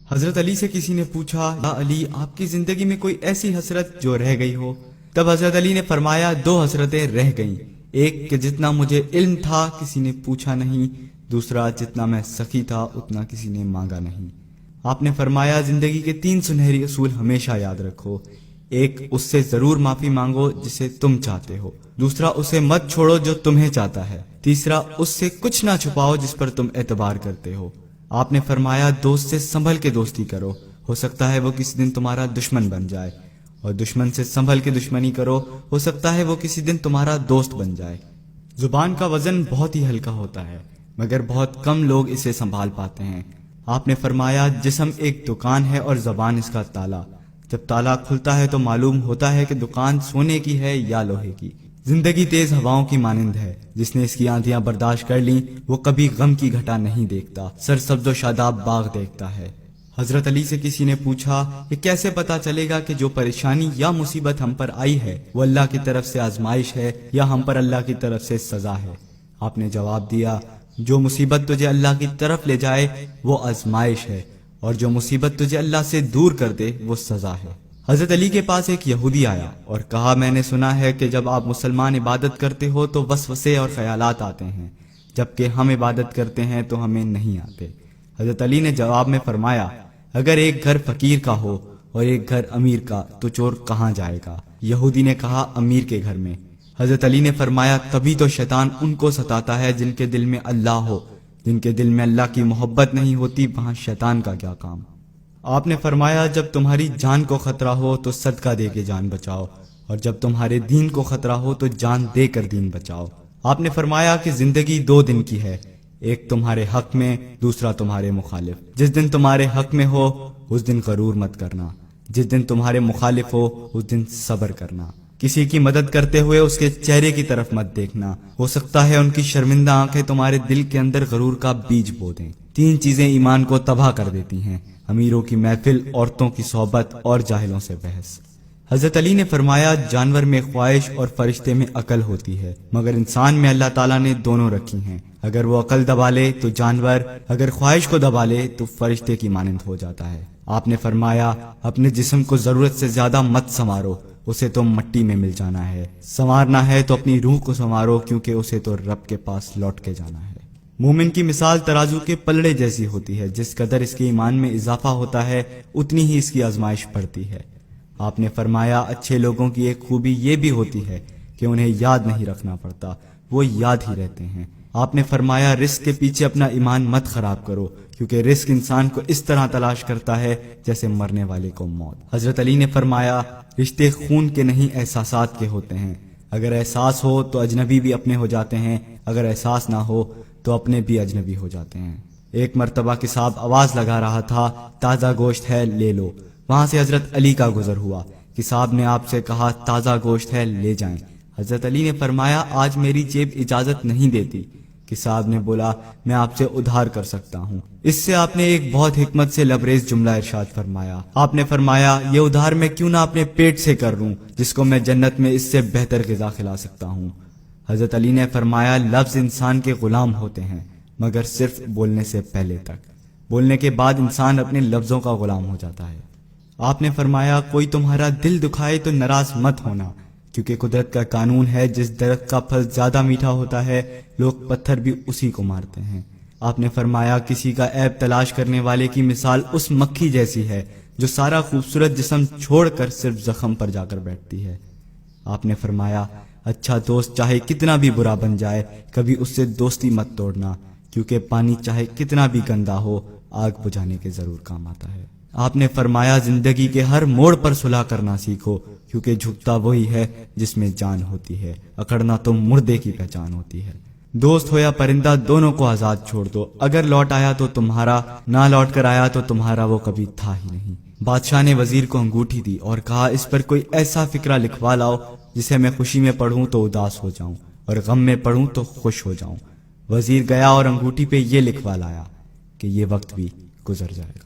حضرت علی سے کسی نے پوچھا، یا علی آپ کی زندگی میں کوئی ایسی حسرت جو رہ گئی ہو؟ تب حضرت علی نے فرمایا، دو حسرتیں رہ گئیں، ایک کہ جتنا مجھے علم تھا کسی نے پوچھا نہیں، دوسرا جتنا میں سخی تھا اتنا کسی نے مانگا نہیں۔ آپ نے فرمایا، زندگی کے 3 سنہری اصول ہمیشہ یاد رکھو۔ ایک، اس سے ضرور معافی مانگو جسے تم چاہتے ہو۔ دوسرا، اسے مت چھوڑو جو تمہیں چاہتا ہے۔ تیسرا، اس سے کچھ نہ چھپاؤ جس پر تم اعتبار کرتے ہو۔ آپ نے فرمایا، دوست سے سنبھل کے دوستی کرو، ہو سکتا ہے وہ کسی دن تمہارا دشمن بن جائے، اور دشمن سے سنبھل کے دشمنی کرو، ہو سکتا ہے وہ کسی دن تمہارا دوست بن جائے۔ زبان کا وزن بہت ہی ہلکا ہوتا ہے، مگر بہت کم لوگ اسے سنبھال پاتے ہیں۔ آپ نے فرمایا، جسم ایک دکان ہے اور زبان اس کا تالا۔ جب تالا کھلتا ہے تو معلوم ہوتا ہے کہ دکان سونے کی ہے یا لوہے کی۔ زندگی تیز ہواؤں کی مانند ہے، جس نے اس کی آندھیاں برداشت کر لیں وہ کبھی غم کی گھٹا نہیں دیکھتا، سرسبز و شاداب باغ دیکھتا ہے۔ حضرت علی سے کسی نے پوچھا، یہ کیسے پتا چلے گا کہ جو پریشانی یا مصیبت ہم پر آئی ہے وہ اللہ کی طرف سے آزمائش ہے یا ہم پر اللہ کی طرف سے سزا ہے؟ آپ نے جواب دیا، جو مصیبت تجھے اللہ کی طرف لے جائے وہ آزمائش ہے، اور جو مصیبت تجھے اللہ سے دور کر دے وہ سزا ہے۔ حضرت علی کے پاس ایک یہودی آیا اور کہا، میں نے سنا ہے کہ جب آپ مسلمان عبادت کرتے ہو تو وسوسے اور خیالات آتے ہیں، جبکہ ہم عبادت کرتے ہیں تو ہمیں نہیں آتے۔ حضرت علی نے جواب میں فرمایا، اگر ایک گھر فقیر کا ہو اور ایک گھر امیر کا تو چور کہاں جائے گا؟ یہودی نے کہا، امیر کے گھر میں۔ حضرت علی نے فرمایا، تبھی تو شیطان ان کو ستاتا ہے جن کے دل میں اللہ ہو، جن کے دل میں اللہ کی محبت نہیں ہوتی وہاں شیطان کا کیا کام؟ آپ نے فرمایا، جب تمہاری جان کو خطرہ ہو تو صدقہ دے کے جان بچاؤ، اور جب تمہارے دین کو خطرہ ہو تو جان دے کر دین بچاؤ۔ آپ نے فرمایا کہ زندگی 2 دن کی ہے، ایک تمہارے حق میں، دوسرا تمہارے مخالف۔ جس دن تمہارے حق میں ہو اس دن غرور مت کرنا، جس دن تمہارے مخالف ہو اس دن صبر کرنا۔ کسی کی مدد کرتے ہوئے اس کے چہرے کی طرف مت دیکھنا، ہو سکتا ہے ان کی شرمندہ آنکھیں تمہارے دل کے اندر غرور کا بیج بو دیں۔ 3 چیزیں ایمان کو تباہ کر دیتی ہیں، امیروں کی محفل، عورتوں کی صحبت اور جاہلوں سے بحث۔ حضرت علی نے فرمایا، جانور میں خواہش اور فرشتے میں عقل ہوتی ہے، مگر انسان میں اللہ تعالیٰ نے دونوں رکھی ہیں۔ اگر وہ عقل دبا لے تو جانور، اگر خواہش کو دبا لے تو فرشتے کی مانند ہو جاتا ہے۔ آپ نے فرمایا، اپنے جسم کو ضرورت سے زیادہ مت سنوارو، اسے تو مٹی میں مل جانا ہے۔ سنوارنا ہے تو اپنی روح کو سنوارو، کیونکہ اسے تو رب کے پاس لوٹ کے جانا ہے۔ مومن کی مثال ترازو کے پلڑے جیسی ہوتی ہے، جس قدر اس کے ایمان میں اضافہ ہوتا ہے اتنی ہی اس کی آزمائش بڑھتی ہے۔ آپ نے فرمایا، اچھے لوگوں کی ایک خوبی یہ بھی ہوتی ہے کہ انہیں یاد نہیں رکھنا پڑتا، وہ یاد ہی رہتے ہیں۔ آپ نے فرمایا، رزق کے پیچھے اپنا ایمان مت خراب کرو، کیونکہ رزق انسان کو اس طرح تلاش کرتا ہے جیسے مرنے والے کو موت۔ حضرت علی نے فرمایا، رشتے خون کے نہیں احساسات کے ہوتے ہیں، اگر احساس ہو تو اجنبی بھی اپنے ہو جاتے ہیں، اگر احساس نہ ہو تو اپنے بھی اجنبی ہو جاتے ہیں۔ ایک مرتبہ کساب آواز لگا رہا تھا، تازہ گوشت ہے لے لو۔ وہاں سے حضرت علی کا گزر ہوا، کساب نے آپ سے کہا، تازہ گوشت ہے لے جائیں۔ حضرت علی نے فرمایا، آج میری جیب اجازت نہیں دیتی۔ کساب نے بولا، میں آپ سے ادھار کر سکتا ہوں۔ اس سے آپ نے ایک بہت حکمت سے لبریز جملہ ارشاد فرمایا۔ آپ نے فرمایا، یہ ادھار میں کیوں نہ اپنے پیٹ سے کر لوں، جس کو میں جنت میں اس سے بہتر غذا کھلا سکتا ہوں۔ حضرت علی نے فرمایا، لفظ انسان کے غلام ہوتے ہیں مگر صرف بولنے سے پہلے تک، بولنے کے بعد انسان اپنے لفظوں کا غلام ہو جاتا ہے۔ آپ نے فرمایا، کوئی تمہارا دل دکھائے تو ناراض مت ہونا، کیونکہ قدرت کا قانون ہے، جس درخت کا پھل زیادہ میٹھا ہوتا ہے لوگ پتھر بھی اسی کو مارتے ہیں۔ آپ نے فرمایا، کسی کا عیب تلاش کرنے والے کی مثال اس مکھی جیسی ہے جو سارا خوبصورت جسم چھوڑ کر صرف زخم پر جا کر بیٹھتی ہے۔ آپ نے فرمایا، اچھا دوست چاہے کتنا بھی برا بن جائے کبھی اس سے دوستی مت توڑنا، کیونکہ پانی چاہے کتنا بھی گندا ہو آگ بجھانے کے ضرور کام آتا ہے۔ آپ نے فرمایا، زندگی کے ہر موڑ پر صلح کرنا سیکھو، کیونکہ جھکتا وہی ہے جس میں جان ہوتی ہے، اکڑنا تو مردے کی پہچان ہوتی ہے۔ دوست ہو یا پرندہ دونوں کو آزاد چھوڑ دو، اگر لوٹ آیا تو تمہارا، نہ لوٹ کر آیا تو تمہارا وہ کبھی تھا ہی نہیں۔ بادشاہ نے وزیر کو انگوٹھی دی اور کہا، اس پر کوئی ایسا فقرہ لکھوا لاؤ جسے میں خوشی میں پڑھوں تو اداس ہو جاؤں اور غم میں پڑھوں تو خوش ہو جاؤں۔ وزیر گیا اور انگوٹھی پہ یہ لکھوا لایا کہ یہ وقت بھی گزر جائے گا۔